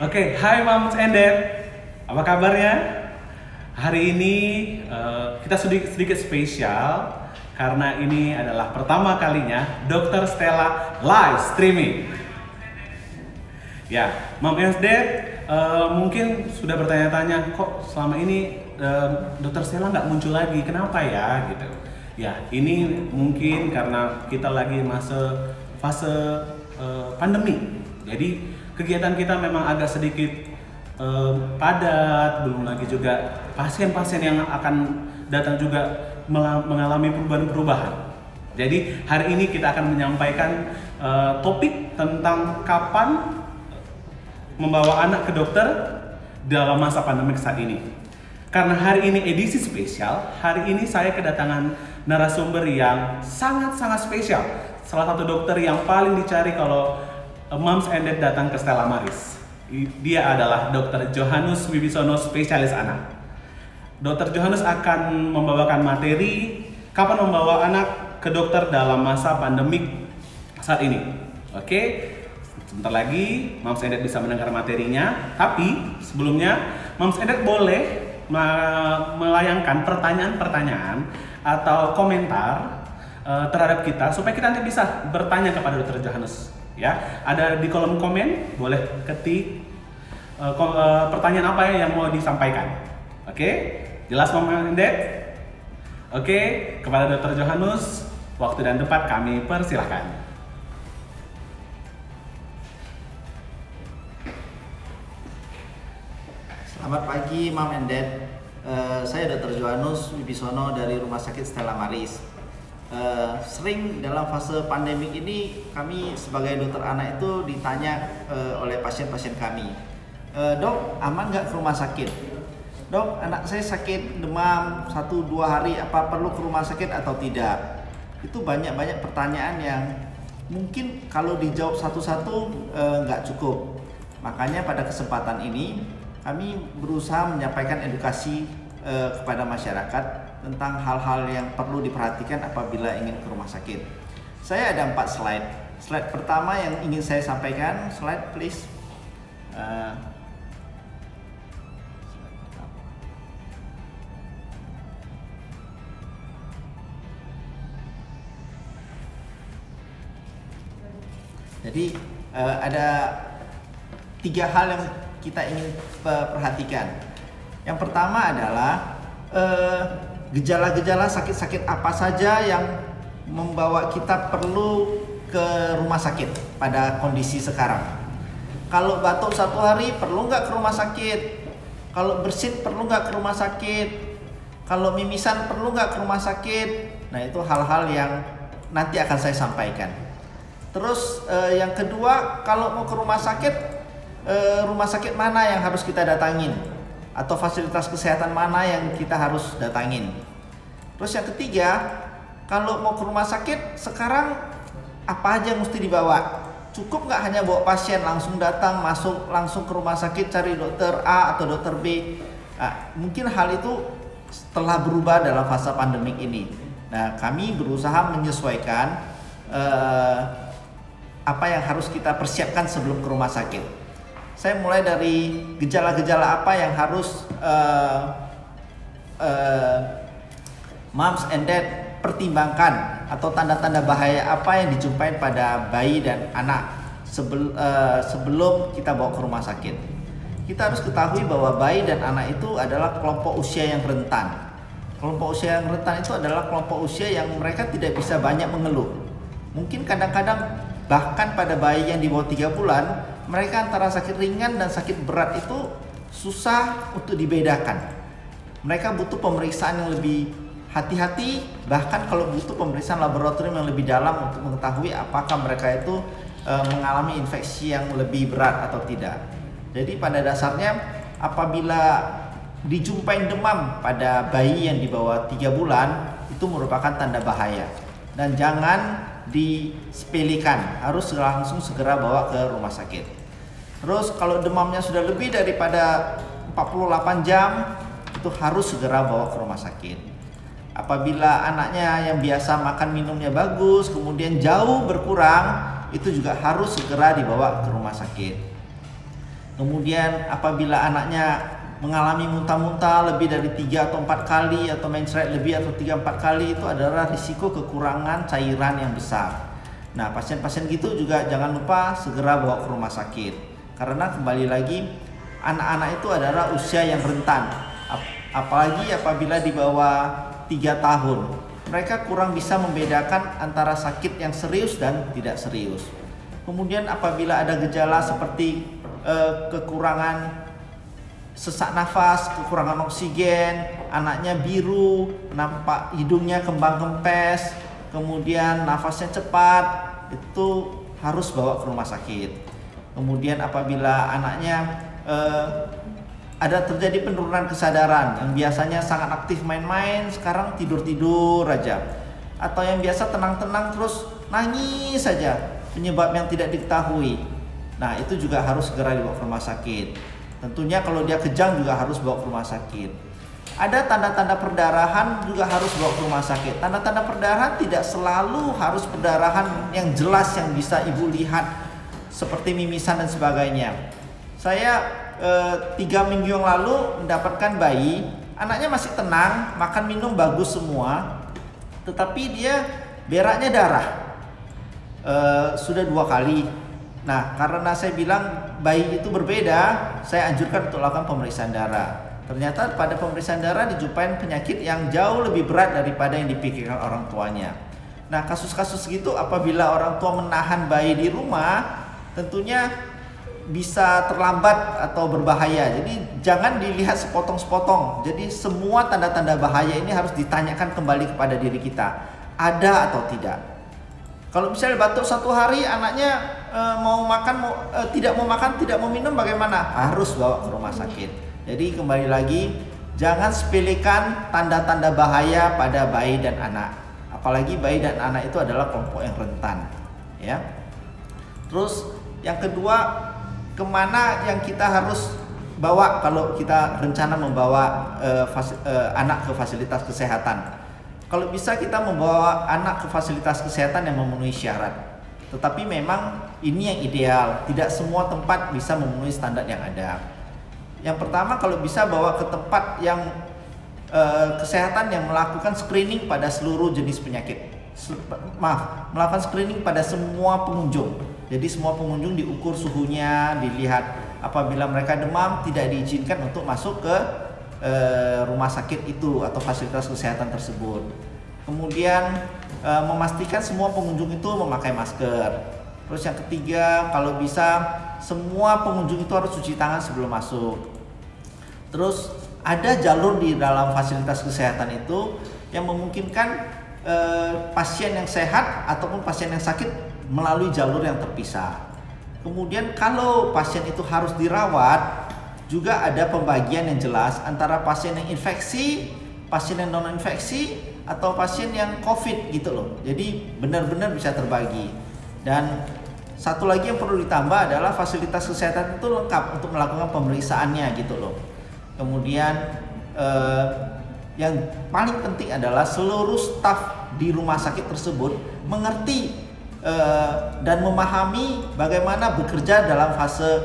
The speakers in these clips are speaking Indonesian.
Oke, hai Moms and Dad, apa kabarnya? Hari ini kita sedikit spesial karena ini adalah pertama kalinya Dr. Stella live streaming. Ya, Mom and Dad mungkin sudah bertanya-tanya kok selama ini Dr. Stella nggak muncul lagi, kenapa ya? Gitu. Ya, ini mungkin karena kita lagi fase pandemi. Jadi kegiatan kita memang agak sedikit padat, belum lagi juga pasien-pasien yang akan datang juga mengalami perubahan-perubahan. Jadi hari ini kita akan menyampaikan topik tentang kapan membawa anak ke dokter dalam masa pandemik saat ini. Karena hari ini edisi spesial, hari ini saya kedatangan narasumber yang sangat-sangat spesial. Salah satu dokter yang paling dicari kalau Moms and Dad datang ke Stella Maris. Dia adalah Dr. Johannes Wibisono, spesialis anak. Dr. Johannes akan membawakan materi kapan membawa anak ke dokter dalam masa pandemik saat ini. Oke, sebentar lagi Moms and Dad bisa mendengar materinya. Tapi sebelumnya Moms and Dad boleh melayangkan pertanyaan-pertanyaan atau komentar terhadap kita supaya kita nanti bisa bertanya kepada Dr. Johannes. Ya, ada di kolom komen, boleh ketik pertanyaan apa yang mau disampaikan. Oke, jelas Mom and Dad? Oke, kepada Dr. Johannes, waktu dan tempat kami persilahkan. Selamat pagi Mom and Dad. Saya Dr. Johannes Wibisono dari Rumah Sakit Stella Maris. Sering dalam fase pandemik ini kami sebagai dokter anak itu ditanya oleh pasien-pasien kami, dok, aman nggak ke rumah sakit? Dok, anak saya sakit demam 1-2 hari, apa perlu ke rumah sakit atau tidak? Itu banyak pertanyaan yang mungkin kalau dijawab satu-satu nggak cukup. Makanya pada kesempatan ini kami berusaha menyampaikan edukasi kepada masyarakat tentang hal-hal yang perlu diperhatikan apabila ingin ke rumah sakit. Saya ada 4 slide. Slide pertama yang ingin saya sampaikan, slide please. Jadi ada 3 hal yang kita ingin perhatikan. Yang pertama adalah gejala-gejala sakit-sakit apa saja yang membawa kita perlu ke rumah sakit pada kondisi sekarang. Kalau batuk 1 hari perlu nggak ke rumah sakit? Kalau bersin perlu nggak ke rumah sakit? Kalau mimisan perlu nggak ke rumah sakit? Nah, itu hal-hal yang nanti akan saya sampaikan. Terus yang kedua, kalau mau ke rumah sakit mana yang harus kita datangin? Atau fasilitas kesehatan mana yang kita harus datangin. Terus yang ketiga, kalau mau ke rumah sakit sekarang apa aja yang mesti dibawa? Cukup nggak hanya bawa pasien langsung datang, masuk langsung ke rumah sakit cari dokter A atau dokter B? Nah, mungkin hal itu telah berubah dalam fase pandemik ini. Nah, kami berusaha menyesuaikan apa yang harus kita persiapkan sebelum ke rumah sakit. Saya mulai dari gejala-gejala apa yang harus Moms and Dad pertimbangkan atau tanda-tanda bahaya apa yang dijumpai pada bayi dan anak sebelum kita bawa ke rumah sakit. Kita harus ketahui bahwa bayi dan anak itu adalah kelompok usia yang rentan. Kelompok usia yang rentan itu adalah kelompok usia yang mereka tidak bisa banyak mengeluh. Mungkin kadang-kadang bahkan pada bayi yang di bawah 3 bulan, mereka antara sakit ringan dan sakit berat itu susah untuk dibedakan. Mereka butuh pemeriksaan yang lebih hati-hati, bahkan kalau butuh pemeriksaan laboratorium yang lebih dalam untuk mengetahui apakah mereka itu mengalami infeksi yang lebih berat atau tidak. Jadi pada dasarnya apabila dijumpai demam pada bayi yang di bawah 3 bulan, itu merupakan tanda bahaya. Dan jangan disepelekan, harus langsung segera bawa ke rumah sakit. Terus kalau demamnya sudah lebih daripada 48 jam, itu harus segera bawa ke rumah sakit. Apabila anaknya yang biasa makan minumnya bagus, kemudian jauh berkurang, itu juga harus segera dibawa ke rumah sakit. Kemudian apabila anaknya mengalami muntah-muntah lebih dari 3 atau 4 kali atau mencret lebih atau 3-4 kali, itu adalah risiko kekurangan cairan yang besar. Nah, pasien-pasien gitu juga jangan lupa segera bawa ke rumah sakit. Karena kembali lagi, anak-anak itu adalah usia yang rentan. Apalagi apabila di bawah 3 tahun. Mereka kurang bisa membedakan antara sakit yang serius dan tidak serius. Kemudian apabila ada gejala seperti kekurangan sesak nafas, kekurangan oksigen, anaknya biru, nampak hidungnya kembang kempes, kemudian nafasnya cepat, itu harus bawa ke rumah sakit. Kemudian apabila anaknya ada terjadi penurunan kesadaran, yang biasanya sangat aktif main-main, sekarang tidur-tidur aja, atau yang biasa tenang-tenang terus nangis saja, penyebab yang tidak diketahui. Nah, itu juga harus segera dibawa ke rumah sakit. Tentunya kalau dia kejang juga harus bawa ke rumah sakit. Ada tanda-tanda perdarahan juga harus bawa ke rumah sakit. Tanda-tanda perdarahan tidak selalu harus perdarahan yang jelas yang bisa ibu lihat seperti mimisan dan sebagainya. Saya 3 minggu yang lalu mendapatkan bayi, anaknya masih tenang, makan minum bagus semua, tetapi dia beraknya darah. Sudah 2 kali. Nah, karena saya bilang bayi itu berbeda, saya anjurkan untuk lakukan pemeriksaan darah. Ternyata pada pemeriksaan darah dijumpai penyakit yang jauh lebih berat daripada yang dipikirkan orang tuanya. Nah, kasus-kasus gitu apabila orang tua menahan bayi di rumah, tentunya bisa terlambat atau berbahaya. Jadi jangan dilihat sepotong-sepotong. Jadi semua tanda-tanda bahaya ini harus ditanyakan kembali kepada diri kita, ada atau tidak. Kalau misalnya batuk 1 hari, anaknya tidak mau makan, tidak mau minum, bagaimana? Harus bawa ke rumah sakit. Jadi kembali lagi, jangan sepelekan tanda-tanda bahaya pada bayi dan anak. Apalagi bayi dan anak itu adalah kelompok yang rentan, ya. Terus yang kedua, kemana yang kita harus bawa kalau kita rencana membawa anak ke fasilitas kesehatan? Kalau bisa kita membawa anak ke fasilitas kesehatan yang memenuhi syarat. Tetapi memang ini yang ideal, tidak semua tempat bisa memenuhi standar yang ada. Yang pertama, kalau bisa bawa ke tempat yang kesehatan yang melakukan screening pada seluruh jenis penyakit. Melakukan screening pada semua pengunjung. Jadi semua pengunjung diukur suhunya, dilihat. Apabila mereka demam, tidak diizinkan untuk masuk ke rumah sakit itu atau fasilitas kesehatan tersebut. Kemudian memastikan semua pengunjung itu memakai masker. Terus yang ketiga, kalau bisa semua pengunjung itu harus cuci tangan sebelum masuk. Terus ada jalur di dalam fasilitas kesehatan itu yang memungkinkan pasien yang sehat ataupun pasien yang sakit melalui jalur yang terpisah. Kemudian kalau pasien itu harus dirawat, juga ada pembagian yang jelas antara pasien yang infeksi, pasien yang non infeksi, atau pasien yang COVID gitu loh. Jadi benar-benar bisa terbagi. Dan satu lagi yang perlu ditambah adalah fasilitas kesehatan itu lengkap untuk melakukan pemeriksaannya gitu loh. Kemudian yang paling penting adalah seluruh staf di rumah sakit tersebut mengerti dan memahami bagaimana bekerja dalam fase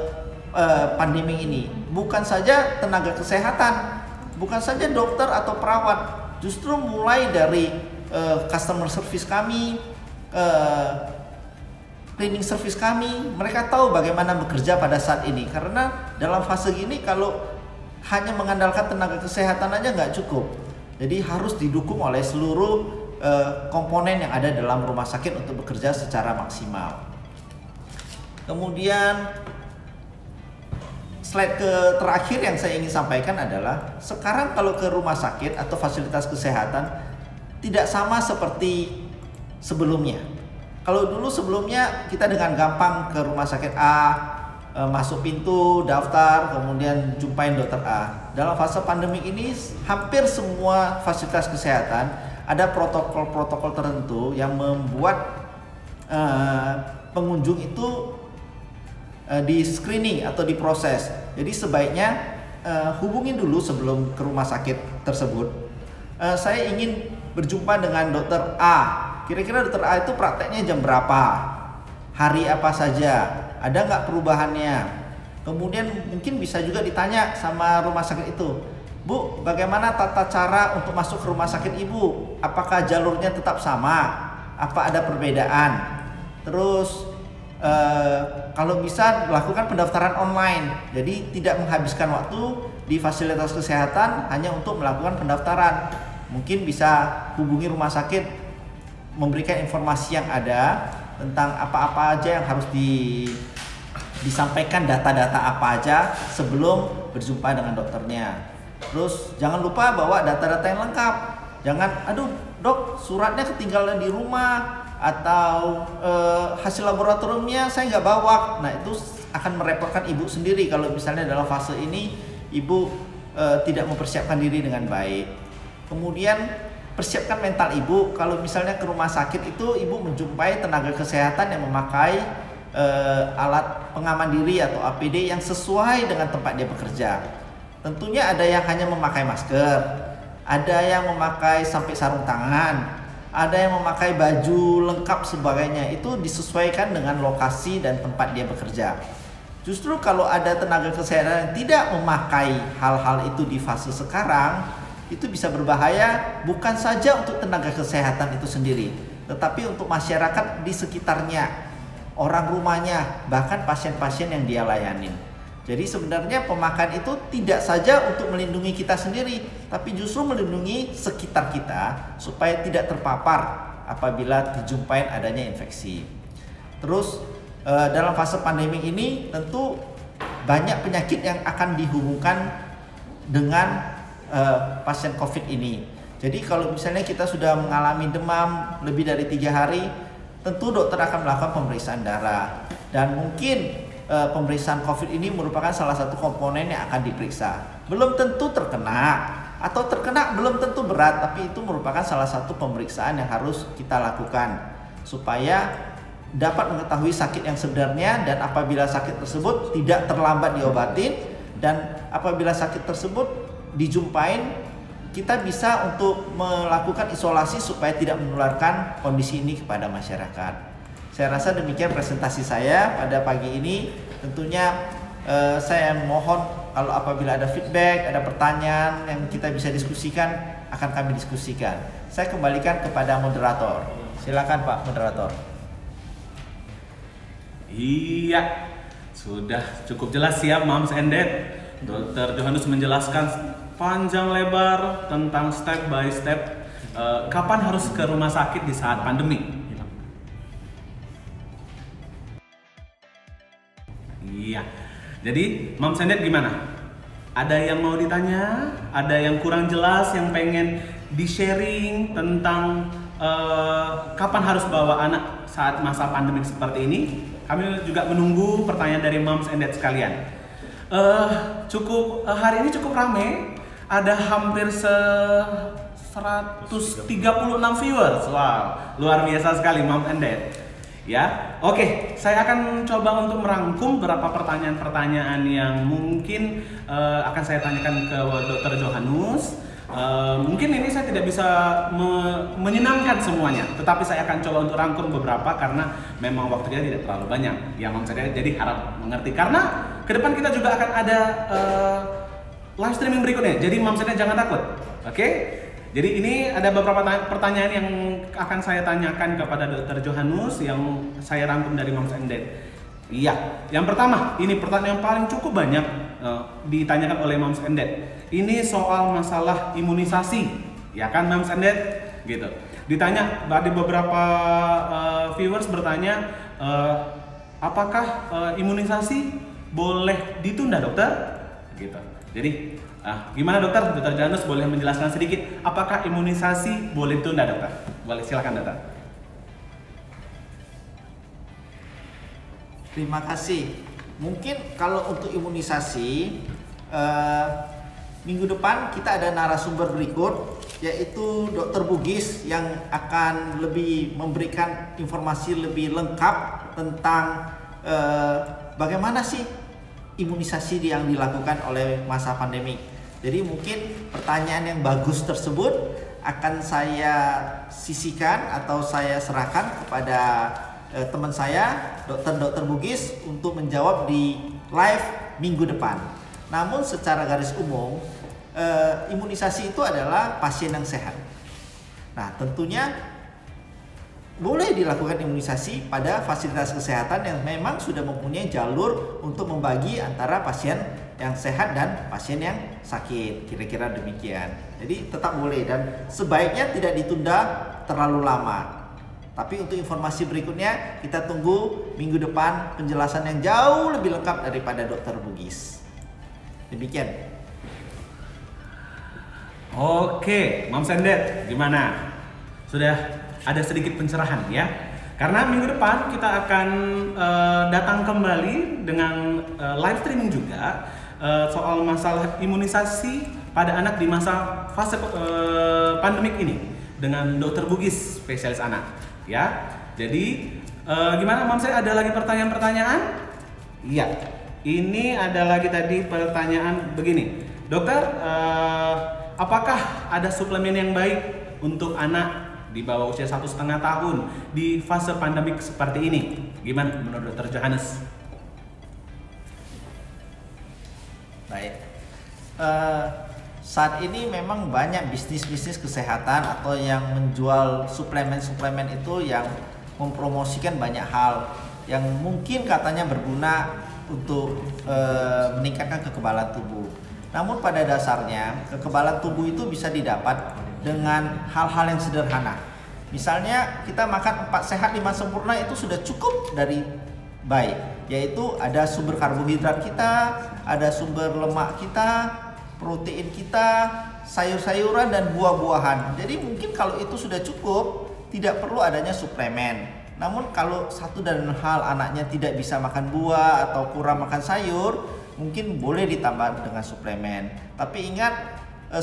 pandemi ini. Bukan saja tenaga kesehatan, bukan saja dokter atau perawat, justru mulai dari customer service kami, cleaning service kami, mereka tahu bagaimana bekerja pada saat ini. Karena dalam fase gini kalau hanya mengandalkan tenaga kesehatan aja nggak cukup. Jadi harus didukung oleh seluruh komponen yang ada dalam rumah sakit untuk bekerja secara maksimal. Kemudian slide terakhir yang saya ingin sampaikan adalah sekarang kalau ke rumah sakit atau fasilitas kesehatan tidak sama seperti sebelumnya. Kalau dulu sebelumnya kita dengan gampang ke rumah sakit A, masuk pintu, daftar, kemudian jumpain dokter A. Dalam fase pandemi ini hampir semua fasilitas kesehatan ada protokol-protokol tertentu yang membuat pengunjung itu di screening atau diproses. Jadi sebaiknya hubungi dulu sebelum ke rumah sakit tersebut. Saya ingin berjumpa dengan dokter A. Kira-kira dokter A itu prakteknya jam berapa? Hari apa saja? Ada nggak perubahannya? Kemudian mungkin bisa juga ditanya sama rumah sakit itu, Bu, bagaimana tata cara untuk masuk ke rumah sakit Ibu? Apakah jalurnya tetap sama? Apa ada perbedaan? Terus kalau bisa lakukan pendaftaran online, jadi tidak menghabiskan waktu di fasilitas kesehatan hanya untuk melakukan pendaftaran. Mungkin bisa hubungi rumah sakit, memberikan informasi yang ada tentang apa-apa aja yang harus disampaikan, data-data apa aja sebelum berjumpa dengan dokternya. Terus jangan lupa bawa data-data yang lengkap. Jangan, aduh dok, suratnya ketinggalan di rumah, atau hasil laboratoriumnya saya nggak bawa. Nah, itu akan merepotkan ibu sendiri kalau misalnya dalam fase ini ibu tidak mempersiapkan diri dengan baik. Kemudian persiapkan mental ibu. Kalau misalnya ke rumah sakit itu ibu menjumpai tenaga kesehatan yang memakai alat pengaman diri atau APD yang sesuai dengan tempat dia bekerja. Tentunya ada yang hanya memakai masker, ada yang memakai sampai sarung tangan, ada yang memakai baju lengkap sebagainya. Itu disesuaikan dengan lokasi dan tempat dia bekerja. Justru kalau ada tenaga kesehatan yang tidak memakai hal-hal itu di fase sekarang, itu bisa berbahaya bukan saja untuk tenaga kesehatan itu sendiri, tetapi untuk masyarakat di sekitarnya, orang rumahnya, bahkan pasien-pasien yang dia layanin. Jadi sebenarnya pemakaian itu tidak saja untuk melindungi kita sendiri, tapi justru melindungi sekitar kita supaya tidak terpapar apabila dijumpai adanya infeksi. Terus dalam fase pandemi ini tentu banyak penyakit yang akan dihubungkan dengan pasien COVID ini. Jadi kalau misalnya kita sudah mengalami demam lebih dari 3 hari, tentu dokter akan melakukan pemeriksaan darah, dan mungkin pemeriksaan COVID ini merupakan salah satu komponen yang akan diperiksa. Belum tentu terkena, atau terkena belum tentu berat, tapi itu merupakan salah satu pemeriksaan yang harus kita lakukan supaya dapat mengetahui sakit yang sebenarnya, dan apabila sakit tersebut tidak terlambat diobatin, dan apabila sakit tersebut dijumpain, kita bisa untuk melakukan isolasi supaya tidak menularkan kondisi ini kepada masyarakat. Saya rasa demikian presentasi saya pada pagi ini. Tentunya saya mohon kalau apabila ada feedback, ada pertanyaan yang kita bisa diskusikan, akan kami diskusikan. Saya kembalikan kepada moderator. Silakan Pak Moderator. Iya, sudah cukup jelas ya Moms and Dad. Dr. Johannes menjelaskan panjang lebar tentang step by step kapan harus ke rumah sakit di saat pandemi. Iya, jadi Moms and Dad gimana? Ada yang mau ditanya? Ada yang kurang jelas yang pengen di-sharing tentang kapan harus bawa anak saat masa pandemi seperti ini? Kami juga menunggu pertanyaan dari Moms and Dad sekalian. Hari ini cukup ramai. Ada hampir 136 viewers. Wow, luar biasa sekali Moms and Dad. Ya, oke, saya akan coba untuk merangkum beberapa pertanyaan-pertanyaan yang mungkin akan saya tanyakan ke Dr. Johannes. Mungkin ini saya tidak bisa menyenangkan semuanya, tetapi saya akan coba untuk rangkum beberapa karena memang waktunya tidak terlalu banyak. Yang mau saya jadi harap mengerti karena ke depan kita juga akan ada live streaming berikutnya. Jadi Moms and Dad jangan takut. Oke? Jadi ini ada beberapa pertanyaan yang akan saya tanyakan kepada Dr. Johannes yang saya rangkum dari Moms and Dad. Iya, yang pertama, ini pertanyaan yang paling cukup banyak ditanyakan oleh Moms and Dad. Ini soal masalah imunisasi, ya kan Moms and Dad? Gitu. Ditanya, ada beberapa viewers bertanya, apakah imunisasi boleh ditunda dokter? Gitu. Jadi, gimana dokter? Dr. Johannes boleh menjelaskan sedikit, apakah imunisasi boleh ditunda dokter? Boleh, silakan dokter. Terima kasih. Mungkin kalau untuk imunisasi, minggu depan kita ada narasumber berikut, yaitu Dr. Bugis yang akan lebih memberikan informasi lebih lengkap tentang bagaimana sih imunisasi yang dilakukan oleh masa pandemi. Jadi mungkin pertanyaan yang bagus tersebut akan saya sisihkan atau saya serahkan kepada teman saya, Dr. Bugis, untuk menjawab di live minggu depan. Namun secara garis umum imunisasi itu adalah pasien yang sehat. Nah, tentunya boleh dilakukan imunisasi pada fasilitas kesehatan yang memang sudah mempunyai jalur untuk membagi antara pasien yang sehat dan pasien yang sakit, kira-kira demikian. Jadi tetap boleh dan sebaiknya tidak ditunda terlalu lama. Tapi untuk informasi berikutnya kita tunggu minggu depan penjelasan yang jauh lebih lengkap daripada Dr. Bugis. Demikian. Oke, Moms and Dad, gimana? Sudah ada sedikit pencerahan ya? Karena minggu depan kita akan datang kembali dengan live streaming juga soal masalah imunisasi pada anak di masa fase pandemik ini dengan Dr. Bugis, spesialis anak. Ya, jadi gimana Moms? Ada lagi pertanyaan-pertanyaan? Iya, ini ada lagi tadi pertanyaan begini, dokter, apakah ada suplemen yang baik untuk anak di bawah usia 1,5 tahun di fase pandemik seperti ini? Gimana menurut Dr. Johannes? Baik. Saat ini memang banyak bisnis-bisnis kesehatan atau yang menjual suplemen-suplemen itu yang mempromosikan banyak hal yang mungkin katanya berguna untuk meningkatkan kekebalan tubuh. Namun pada dasarnya kekebalan tubuh itu bisa didapat dengan hal-hal yang sederhana. Misalnya kita makan 4 sehat 5 sempurna itu sudah cukup dari baik, yaitu ada sumber karbohidrat kita, ada sumber lemak kita, protein kita, sayur-sayuran dan buah-buahan. Jadi mungkin kalau itu sudah cukup, tidak perlu adanya suplemen. Namun kalau satu dan hal anaknya tidak bisa makan buah atau kurang makan sayur, mungkin boleh ditambah dengan suplemen. Tapi ingat,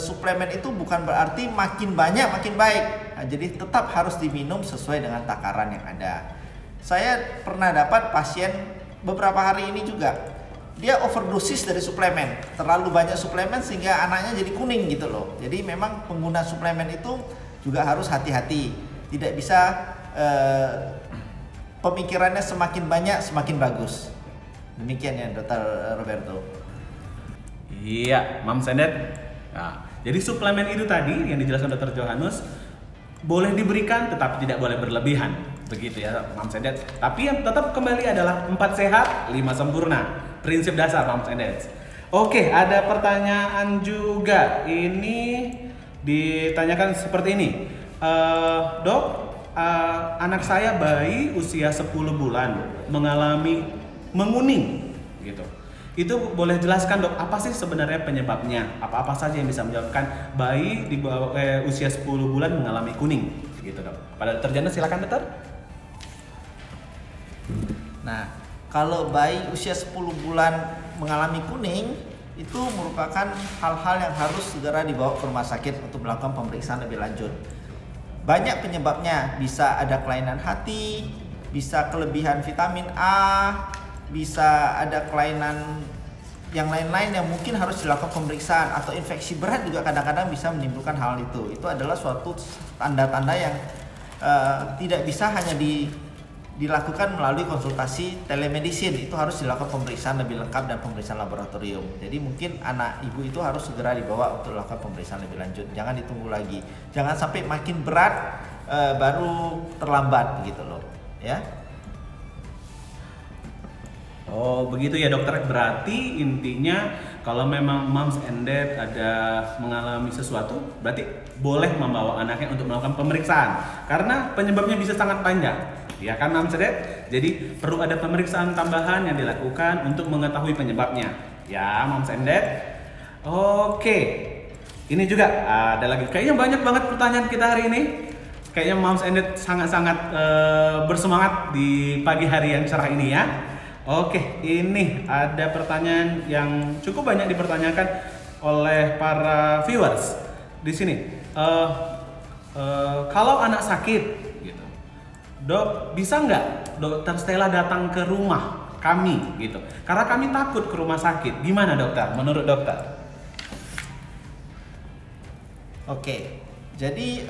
suplemen itu bukan berarti makin banyak makin baik. Nah, jadi tetap harus diminum sesuai dengan takaran yang ada. Saya pernah dapat pasien beberapa hari ini juga, dia overdosis dari suplemen, terlalu banyak suplemen sehingga anaknya jadi kuning gitu loh. Jadi memang pengguna suplemen itu juga harus hati-hati. Tidak bisa pemikirannya semakin banyak semakin bagus. Demikian ya Dr. Roberto. Iya, Moms and Dad. Nah, jadi suplemen itu tadi yang dijelaskan Dr. Johannes boleh diberikan tetapi tidak boleh berlebihan. Begitu ya Moms and Dad. Tapi yang tetap kembali adalah 4 sehat 5 sempurna. Prinsip dasar Moms and Dad. Oke, ada pertanyaan juga. Ini ditanyakan seperti ini. Dok, anak saya bayi usia 10 bulan mengalami menguning gitu. Itu boleh jelaskan dok, apa sih sebenarnya penyebabnya? Apa-apa saja yang bisa menyebabkan bayi di bawah usia 10 bulan mengalami kuning gitu dok. Pada Dr. Johannes silakan dokter. Nah, kalau bayi usia 10 bulan mengalami kuning, itu merupakan hal-hal yang harus segera dibawa ke rumah sakit untuk melakukan pemeriksaan lebih lanjut. Banyak penyebabnya, bisa ada kelainan hati, bisa kelebihan vitamin A, bisa ada kelainan yang lain-lain yang mungkin harus dilakukan pemeriksaan, atau infeksi berat juga kadang-kadang bisa menimbulkan hal itu. Itu adalah suatu tanda-tanda yang tidak bisa hanya dilakukan melalui konsultasi telemedicine. Itu harus dilakukan pemeriksaan lebih lengkap dan pemeriksaan laboratorium. Jadi mungkin anak ibu itu harus segera dibawa untuk dilakukan pemeriksaan lebih lanjut. Jangan ditunggu lagi. Jangan sampai makin berat baru terlambat gitu loh, ya. Oh begitu ya dokter, berarti intinya kalau memang Moms and Dad ada mengalami sesuatu, berarti boleh membawa anaknya untuk melakukan pemeriksaan karena penyebabnya bisa sangat panjang, ya kan Moms and Dad? Jadi perlu ada pemeriksaan tambahan yang dilakukan untuk mengetahui penyebabnya, ya Moms and Dad. Oke, ini juga ada lagi, kayaknya banyak banget pertanyaan kita hari ini. Kayaknya Moms and Dad sangat-sangat bersemangat di pagi hari yang cerah ini ya. Oke, ini ada pertanyaan yang cukup banyak dipertanyakan oleh para viewers di sini. Kalau anak sakit, gitu, dok bisa nggak dokter Stella datang ke rumah kami, gitu? Karena kami takut ke rumah sakit. Gimana dokter? Menurut dokter? Oke, jadi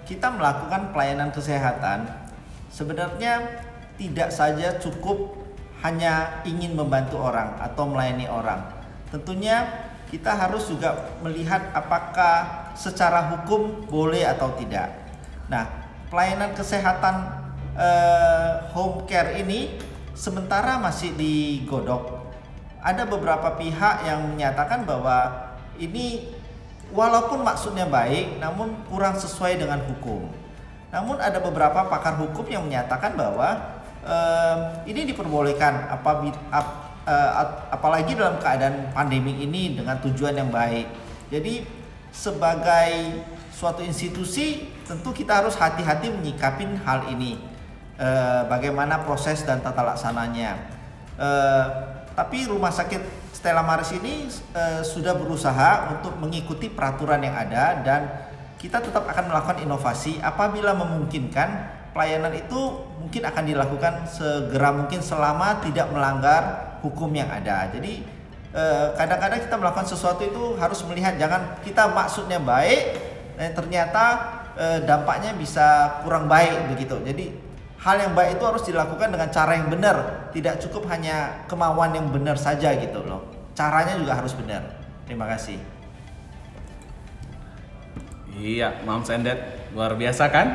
kita melakukan pelayanan kesehatan sebenarnya tidak saja cukup hanya ingin membantu orang atau melayani orang. Tentunya kita harus juga melihat apakah secara hukum boleh atau tidak. Nah, pelayanan kesehatan home care ini sementara masih digodok. Ada beberapa pihak yang menyatakan bahwa ini walaupun maksudnya baik, namun kurang sesuai dengan hukum. Namun ada beberapa pakar hukum yang menyatakan bahwa ini diperbolehkan apalagi dalam keadaan pandemi ini dengan tujuan yang baik. Jadi sebagai suatu institusi tentu kita harus hati-hati menyikapin hal ini. Bagaimana proses dan tata laksananya. Tapi Rumah Sakit Stella Maris ini sudah berusaha untuk mengikuti peraturan yang ada, dan kita tetap akan melakukan inovasi apabila memungkinkan. Pelayanan itu mungkin akan dilakukan segera mungkin selama tidak melanggar hukum yang ada. Jadi kadang-kadang kita melakukan sesuatu itu harus melihat, jangan kita maksudnya baik dan ternyata dampaknya bisa kurang baik begitu. Jadi hal yang baik itu harus dilakukan dengan cara yang benar, tidak cukup hanya kemauan yang benar saja gitu loh. Caranya juga harus benar. Terima kasih. Iya, Moms and Dad, luar biasa kan?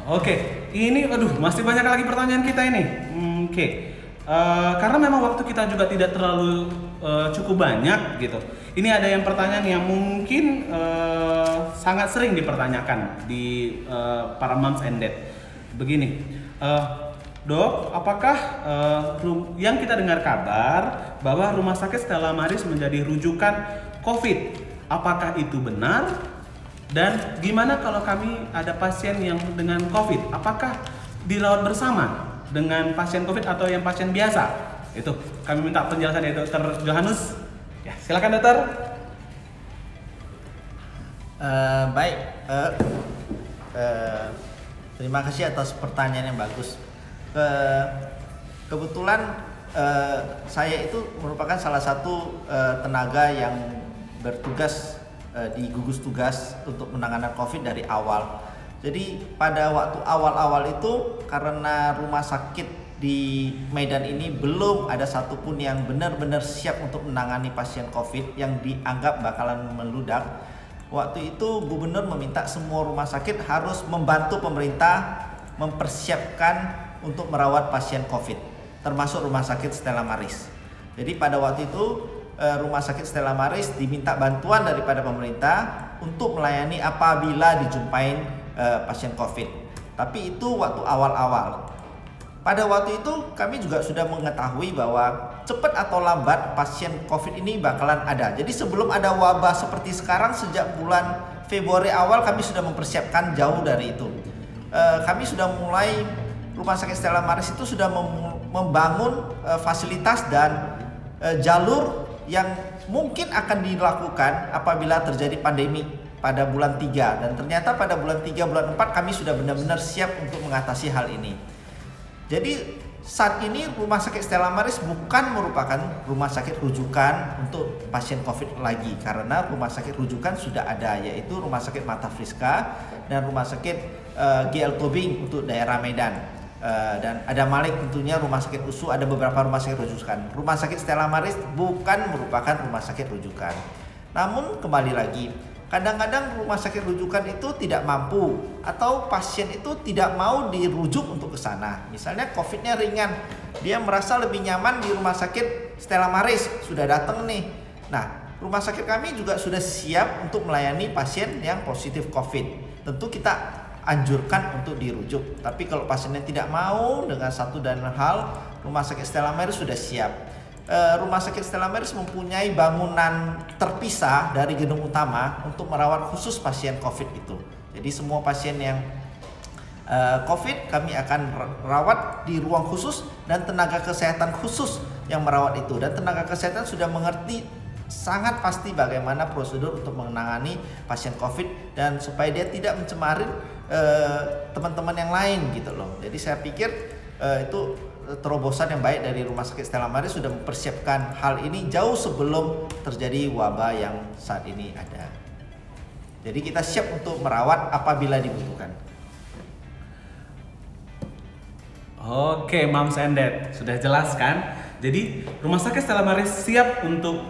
Oke, ini masih banyak lagi pertanyaan kita ini. Oke. Karena memang waktu kita juga tidak terlalu cukup banyak gitu. Ini ada yang pertanyaan yang mungkin sangat sering dipertanyakan di para Moms and Dad. Begini, Dok, apakah yang kita dengar kabar bahwa Rumah Sakit Stella Maris menjadi rujukan COVID? Apakah itu benar? Dan gimana kalau kami ada pasien yang dengan COVID? Apakah dirawat bersama dengan pasien COVID atau yang pasien biasa? Itu kami minta penjelasan dari Dr. Johannes. Ya, silakan Dokter. Baik. Terima kasih atas pertanyaan yang bagus. Kebetulan saya itu merupakan salah satu tenaga yang bertugas di gugus tugas untuk penanganan COVID dari awal. Jadi pada waktu awal-awal itu karena rumah sakit di Medan ini belum ada satupun yang benar-benar siap untuk menangani pasien COVID yang dianggap bakalan meludak. Waktu itu gubernur meminta semua rumah sakit harus membantu pemerintah mempersiapkan untuk merawat pasien COVID, termasuk Rumah Sakit Stella Maris. Jadi pada waktu itu Rumah Sakit Stella Maris diminta bantuan daripada pemerintah untuk melayani apabila dijumpain pasien COVID. Tapi itu waktu awal-awal. Pada waktu itu kami juga sudah mengetahui bahwa cepat atau lambat pasien COVID ini bakalan ada. Jadi sebelum ada wabah seperti sekarang, sejak bulan Februari awal kami sudah mempersiapkan jauh dari itu. Kami sudah mulai, Rumah Sakit Stella Maris itu sudah membangun fasilitas dan jalur yang mungkin akan dilakukan apabila terjadi pandemi pada bulan 3. Dan ternyata pada bulan 3, bulan 4 kami sudah benar-benar siap untuk mengatasi hal ini. Jadi saat ini Rumah Sakit Stella Maris bukan merupakan rumah sakit rujukan untuk pasien COVID lagi, karena rumah sakit rujukan sudah ada, yaitu Rumah Sakit Mata Friska dan Rumah Sakit GL Tobing untuk daerah Medan. Dan ada Malik tentunya Rumah Sakit USU, ada beberapa rumah sakit rujukan. Rumah Sakit Stella Maris bukan merupakan rumah sakit rujukan. Namun kembali lagi, kadang-kadang rumah sakit rujukan itu tidak mampu atau pasien itu tidak mau dirujuk untuk ke sana. Misalnya COVID-nya ringan, dia merasa lebih nyaman di Rumah Sakit Stella Maris, sudah datang nih. Nah, rumah sakit kami juga sudah siap untuk melayani pasien yang positif COVID. Tentu kita anjurkan untuk dirujuk. Tapi kalau pasiennya tidak mau dengan satu dan hal, Rumah Sakit Stella Maris sudah siap. Rumah Sakit Stella Maris mempunyai bangunan terpisah dari gedung utama untuk merawat khusus pasien COVID itu. Jadi semua pasien yang COVID kami akan rawat di ruang khusus dan tenaga kesehatan khusus yang merawat itu. Dan tenaga kesehatan sudah mengerti sangat pasti bagaimana prosedur untuk menangani pasien COVID dan supaya dia tidak mencemarin teman-teman yang lain gitu loh. Jadi saya pikir itu terobosan yang baik dari Rumah Sakit Stella Maris sudah mempersiapkan hal ini jauh sebelum terjadi wabah yang saat ini ada. Jadi kita siap untuk merawat apabila dibutuhkan. Oke, Moms and Dad, sudah jelas kan? Jadi Rumah Sakit Stella Maris siap untuk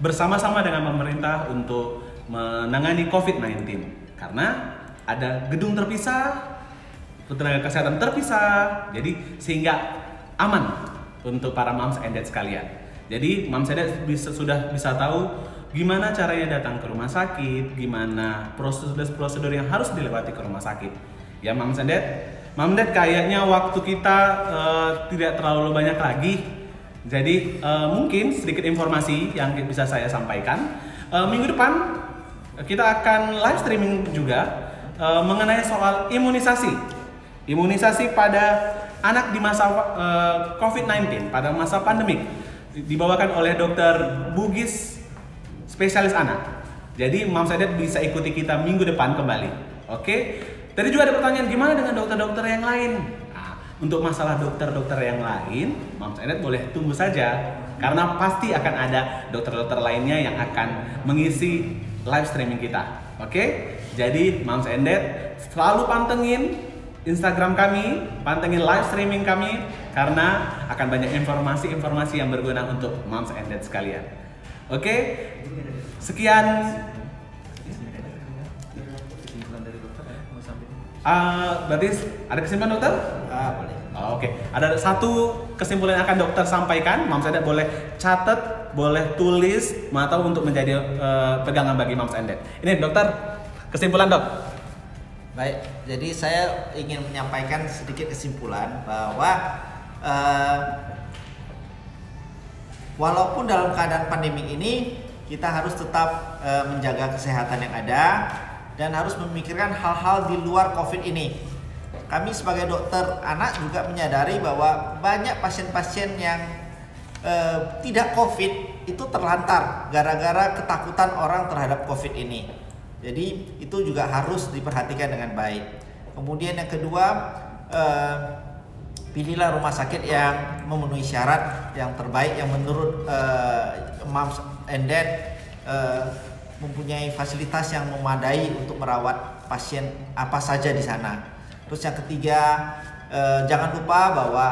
bersama-sama dengan pemerintah untuk menangani COVID-19 karena ada gedung terpisah, tenaga kesehatan terpisah, jadi sehingga aman untuk para Moms and Dad sekalian. Jadi Moms and Dad sudah bisa tahu gimana caranya datang ke rumah sakit, gimana prosedur yang harus dilewati ke rumah sakit. Ya Moms and Dad, Mom Dad, kayaknya waktu kita tidak terlalu banyak lagi. Jadi mungkin sedikit informasi yang bisa saya sampaikan. Minggu depan kita akan live streaming juga mengenai soal imunisasi. Imunisasi pada anak di masa COVID-19, pada masa pandemik. Dibawakan oleh Dr. Bugis, spesialis anak. Jadi Moms and Dad bisa ikuti kita minggu depan kembali. Oke? Tadi juga ada pertanyaan, gimana dengan dokter-dokter yang lain? Nah, untuk masalah dokter-dokter yang lain, Moms and Dad boleh tunggu saja. Karena pasti akan ada dokter-dokter lainnya yang akan mengisi live streaming kita. Oke? Jadi Moms and Dad selalu pantengin Instagram kami, pantengin live streaming kami, karena akan banyak informasi-informasi yang berguna untuk Moms and Dad sekalian. Oke? Sekian. Berarti ada kesimpulan dokter? Boleh. Oke. Ada satu kesimpulan yang akan dokter sampaikan. Moms and Dad boleh catat, boleh tulis, atau untuk menjadi pegangan bagi Moms and Dad. Ini dokter, kesimpulan dok. Baik, jadi saya ingin menyampaikan sedikit kesimpulan bahwa walaupun dalam keadaan pandemi ini kita harus tetap menjaga kesehatan yang ada dan harus memikirkan hal-hal di luar COVID ini. Kami sebagai dokter anak juga menyadari bahwa banyak pasien-pasien yang tidak COVID itu terlantar gara-gara ketakutan orang terhadap COVID ini. Jadi itu juga harus diperhatikan dengan baik. Kemudian yang kedua, pilihlah rumah sakit yang memenuhi syarat yang terbaik yang menurut Moms and Dad mempunyai fasilitas yang memadai untuk merawat pasien apa saja di sana. Terus yang ketiga, jangan lupa bahwa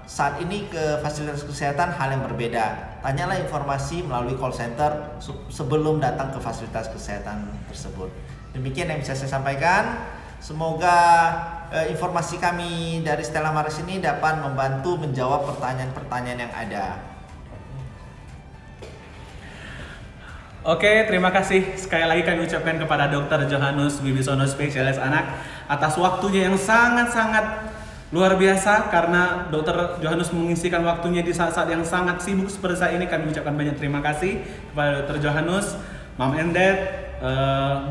saat ini ke fasilitas kesehatan hal yang berbeda. Tanyalah informasi melalui call center sebelum datang ke fasilitas kesehatan tersebut. Demikian yang bisa saya sampaikan. Semoga informasi kami dari Stella Maris ini dapat membantu menjawab pertanyaan-pertanyaan yang ada. Oke, terima kasih sekali lagi kami ucapkan kepada Dr. Johannes Wibisono, spesialis anak, atas waktunya yang sangat-sangat luar biasa, karena Dr. Johannes mengisikan waktunya di saat-saat yang sangat sibuk seperti saat ini. Kami ucapkan banyak terima kasih kepada Dr. Johannes. Mom and Dad,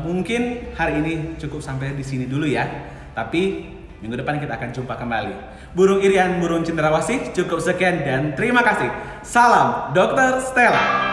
mungkin hari ini cukup sampai di sini dulu ya. Tapi minggu depan kita akan jumpa kembali. Burung Irian, burung cendrawasih, cukup sekian dan terima kasih. Salam Dr. Stella.